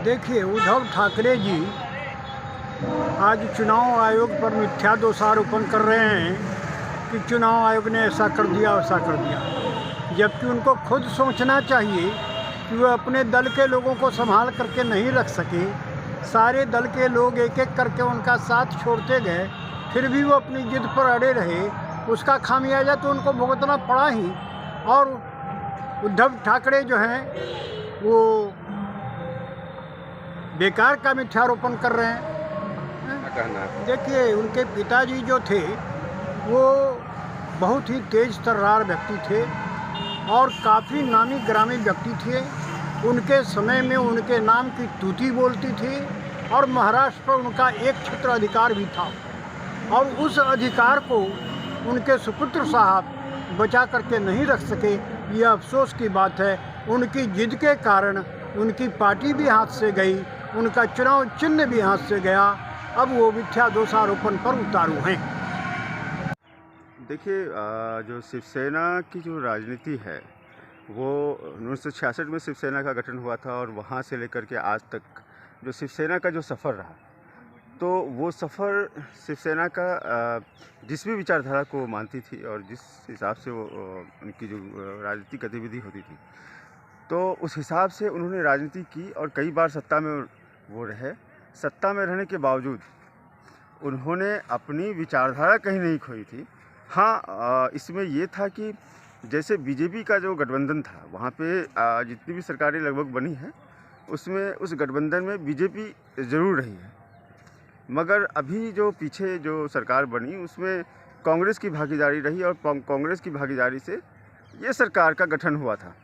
देखिए, उद्धव ठाकरे जी आज चुनाव आयोग पर मिथ्या दोषारोपण कर रहे हैं कि चुनाव आयोग ने ऐसा कर दिया वैसा कर दिया, जबकि उनको खुद सोचना चाहिए कि वो अपने दल के लोगों को संभाल करके नहीं रख सके। सारे दल के लोग एक एक करके उनका साथ छोड़ते गए, फिर भी वो अपनी जिद पर अड़े रहे। उसका खामियाजा तो उनको भुगतना पड़ा ही। और उद्धव ठाकरे जो हैं वो बेकार का मिथ्यारोपण कर रहे हैं। देखिए, उनके पिताजी जो थे वो बहुत ही तेज तर्रार व्यक्ति थे और काफ़ी नामी ग्रामी व्यक्ति थे। उनके समय में उनके नाम की तूती बोलती थी और महाराष्ट्र पर उनका एक छत्र अधिकार भी था, और उस अधिकार को उनके सुपुत्र साहब बचा करके नहीं रख सके। यह अफसोस की बात है। उनकी जिद के कारण उनकी पार्टी भी हाथ से गई, उनका चुनाव चिन्ह भी हाथ से गया। अब वो मिथ्या दोषारोपण पर उतारू हैं। देखिए, जो शिवसेना की जो राजनीति है वो 1966 में शिवसेना का गठन हुआ था, और वहाँ से लेकर के आज तक जो शिवसेना का जो सफ़र रहा, तो वो सफ़र शिवसेना का जिस भी विचारधारा को मानती थी और जिस हिसाब से वो उनकी जो राजनीतिक गतिविधि होती थी, तो उस हिसाब से उन्होंने राजनीति की और कई बार सत्ता में वो रहे। सत्ता में रहने के बावजूद उन्होंने अपनी विचारधारा कहीं नहीं खोई थी। हाँ, इसमें ये था कि जैसे बीजेपी का जो गठबंधन था, वहाँ पे जितनी भी सरकारें लगभग बनी हैं उसमें उस गठबंधन में बीजेपी ज़रूर रही है, मगर अभी जो पीछे जो सरकार बनी उसमें कांग्रेस की भागीदारी रही, और कांग्रेस की भागीदारी से ये सरकार का गठन हुआ था।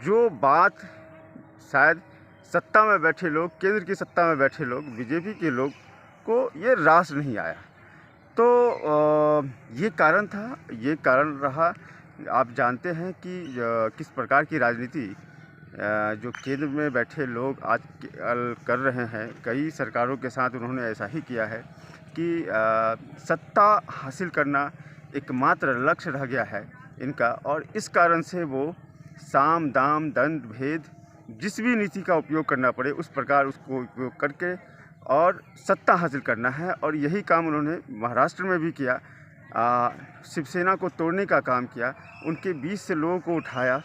जो बात शायद सत्ता में बैठे लोग, केंद्र की सत्ता में बैठे लोग, बीजेपी के लोग को ये रास नहीं आया। तो ये कारण था, ये कारण रहा। आप जानते हैं कि किस प्रकार की राजनीति जो केंद्र में बैठे लोग आज कर रहे हैं। कई सरकारों के साथ उन्होंने ऐसा ही किया है कि सत्ता हासिल करना एकमात्र लक्ष्य रह गया है इनका, और इस कारण से वो साम दाम दंड भेद जिस भी नीति का उपयोग करना पड़े उस प्रकार उसको उपयोग करके और सत्ता हासिल करना है। और यही काम उन्होंने महाराष्ट्र में भी किया। शिवसेना को तोड़ने का काम किया, उनके बीच से लोगों को उठाया।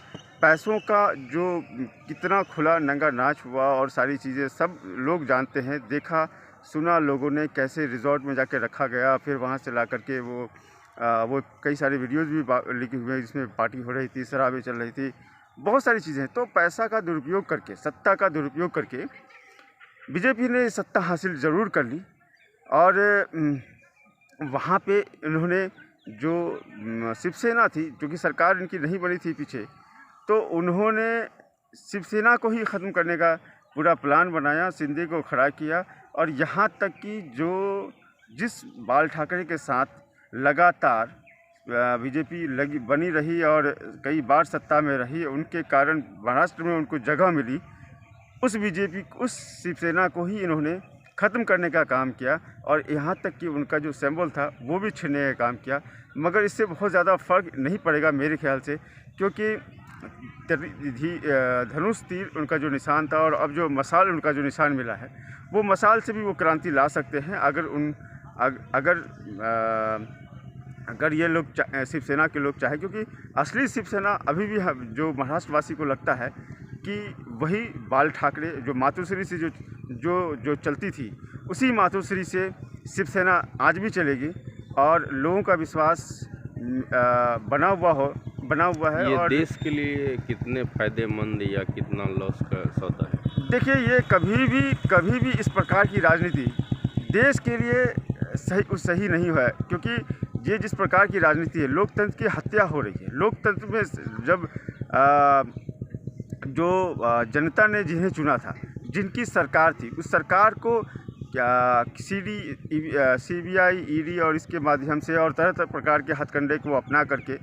पैसों का जो कितना खुला नंगा नाच हुआ और सारी चीज़ें सब लोग जानते हैं, देखा सुना लोगों ने, कैसे रिजॉर्ट में जाके रखा गया, फिर वहाँ से ला करके वो कई सारे वीडियोज़ भी लिखे हुए हैं जिसमें पार्टी हो रही थी, शराबें चल रही थी, बहुत सारी चीज़ें। तो पैसा का दुरुपयोग करके, सत्ता का दुरुपयोग करके बीजेपी ने सत्ता हासिल ज़रूर कर ली। और वहाँ पे इन्होंने जो शिवसेना थी, जो कि सरकार इनकी नहीं बनी थी पीछे, तो उन्होंने शिवसेना को ही ख़त्म करने का पूरा प्लान बनाया, शिंदे को खड़ा किया। और यहाँ तक कि जिस बाल ठाकरे के साथ लगातार बीजेपी बनी रही और कई बार सत्ता में रही, उनके कारण महाराष्ट्र में उनको जगह मिली, उस शिवसेना को ही इन्होंने ख़त्म करने का काम किया। और यहाँ तक कि उनका जो सिंबल था वो भी छीनने का काम किया। मगर इससे बहुत ज़्यादा फ़र्क नहीं पड़ेगा मेरे ख्याल से, क्योंकि धनुष तीर उनका जो निशान था और अब जो मशाल उनका जो निशान मिला है, वो मशाल से भी वो क्रांति ला सकते हैं अगर ये लोग शिवसेना के लोग चाहे। क्योंकि असली शिवसेना अभी भी जो महाराष्ट्रवासी को लगता है कि वही बाल ठाकरे जो मातोश्री से जो चलती थी, उसी मातोश्री से शिवसेना आज भी चलेगी, और लोगों का विश्वास बना हुआ है। ये और देश के लिए कितने फायदेमंद या कितना लॉस का सौदा है? देखिए, ये कभी भी इस प्रकार की राजनीति देश के लिए सही नहीं है, क्योंकि ये जिस प्रकार की राजनीति है, लोकतंत्र की हत्या हो रही है। लोकतंत्र में जब जो जनता ने जिन्हें चुना था, जिनकी सरकार थी, उस सरकार को CBI, ED और इसके माध्यम से और तरह तरह प्रकार के हथकंडे को अपना करके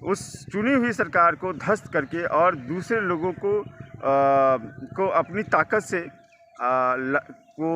उस चुनी हुई सरकार को ध्वस्त करके और दूसरे लोगों को अपनी ताकत से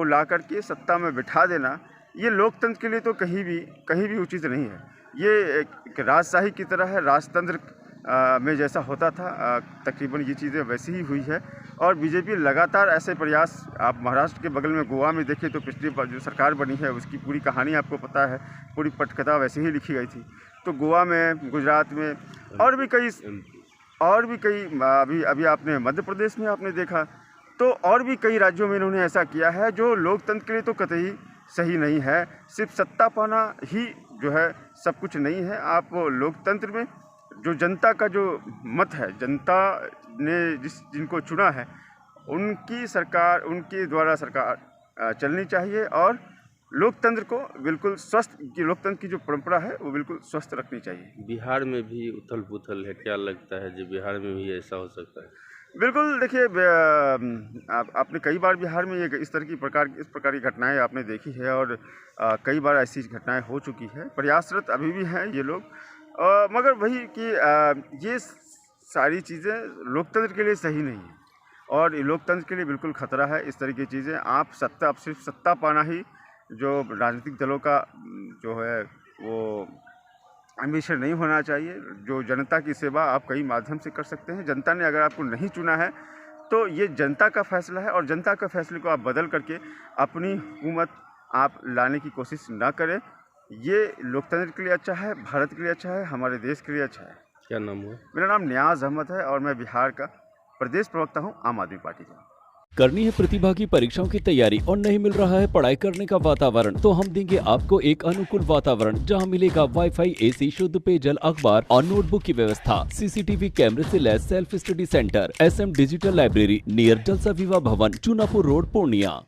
ला करके सत्ता में बिठा देना, ये लोकतंत्र के लिए तो कहीं भी उचित नहीं है। ये एक राजशाही की तरह है, राजतंत्र में जैसा होता था तकरीबन ये चीज़ें वैसी ही हुई है। और बीजेपी लगातार ऐसे प्रयास, आप महाराष्ट्र के बगल में गोवा में देखें तो पिछली बार जो सरकार बनी है उसकी पूरी कहानी आपको पता है, पूरी पटकथा वैसे ही लिखी गई थी। तो गोवा में, गुजरात में और भी कई अभी आपने मध्य प्रदेश में आपने देखा, तो और भी कई राज्यों में इन्होंने ऐसा किया है जो लोकतंत्र के लिए तो कतई सही नहीं है। सिर्फ सत्ता पाना ही जो है सब कुछ नहीं है। आप लोकतंत्र में जो जनता का जो मत है, जनता ने जिनको चुना है उनके द्वारा सरकार चलनी चाहिए और लोकतंत्र को बिल्कुल स्वस्थ, लोकतंत्र की जो परंपरा है वो बिल्कुल स्वस्थ रखनी चाहिए। बिहार में भी उथल पुथल है, क्या लगता है जो बिहार में भी ऐसा हो सकता है? बिल्कुल, देखिए आपने कई बार बिहार में इस प्रकार की घटनाएं आपने देखी है और कई बार ऐसी घटनाएं हो चुकी है। प्रयासरत अभी भी हैं ये लोग, मगर वही कि ये सारी चीज़ें लोकतंत्र के लिए सही नहीं है और लोकतंत्र के लिए बिल्कुल खतरा है इस तरह की चीज़ें। आप सिर्फ सत्ता पाना ही जो राजनीतिक दलों का जो है वो एम्बिशन नहीं होना चाहिए। जो जनता की सेवा आप कई माध्यम से कर सकते हैं। जनता ने अगर आपको नहीं चुना है तो ये जनता का फैसला है और जनता के फैसले को आप बदल करके अपनी हुकूमत आप लाने की कोशिश ना करें। ये लोकतंत्र के लिए अच्छा है, भारत के लिए अच्छा है, हमारे देश के लिए अच्छा है। क्या नाम हुआ? मेरा नाम नियाज़ अहमद है और मैं बिहार का प्रदेश प्रवक्ता हूँ आम आदमी पार्टी का। करनी है प्रतिभा की परीक्षाओं की तैयारी और नहीं मिल रहा है पढ़ाई करने का वातावरण, तो हम देंगे आपको एक अनुकूल वातावरण जहां मिलेगा वाईफाई, एसी, शुद्ध पेयजल, अखबार और नोटबुक की व्यवस्था, सीसीटीवी कैमरे से लैस self study centre, SM digital library near Jalsa Vivah भवन, चुनापुर रोड, पूर्णिया।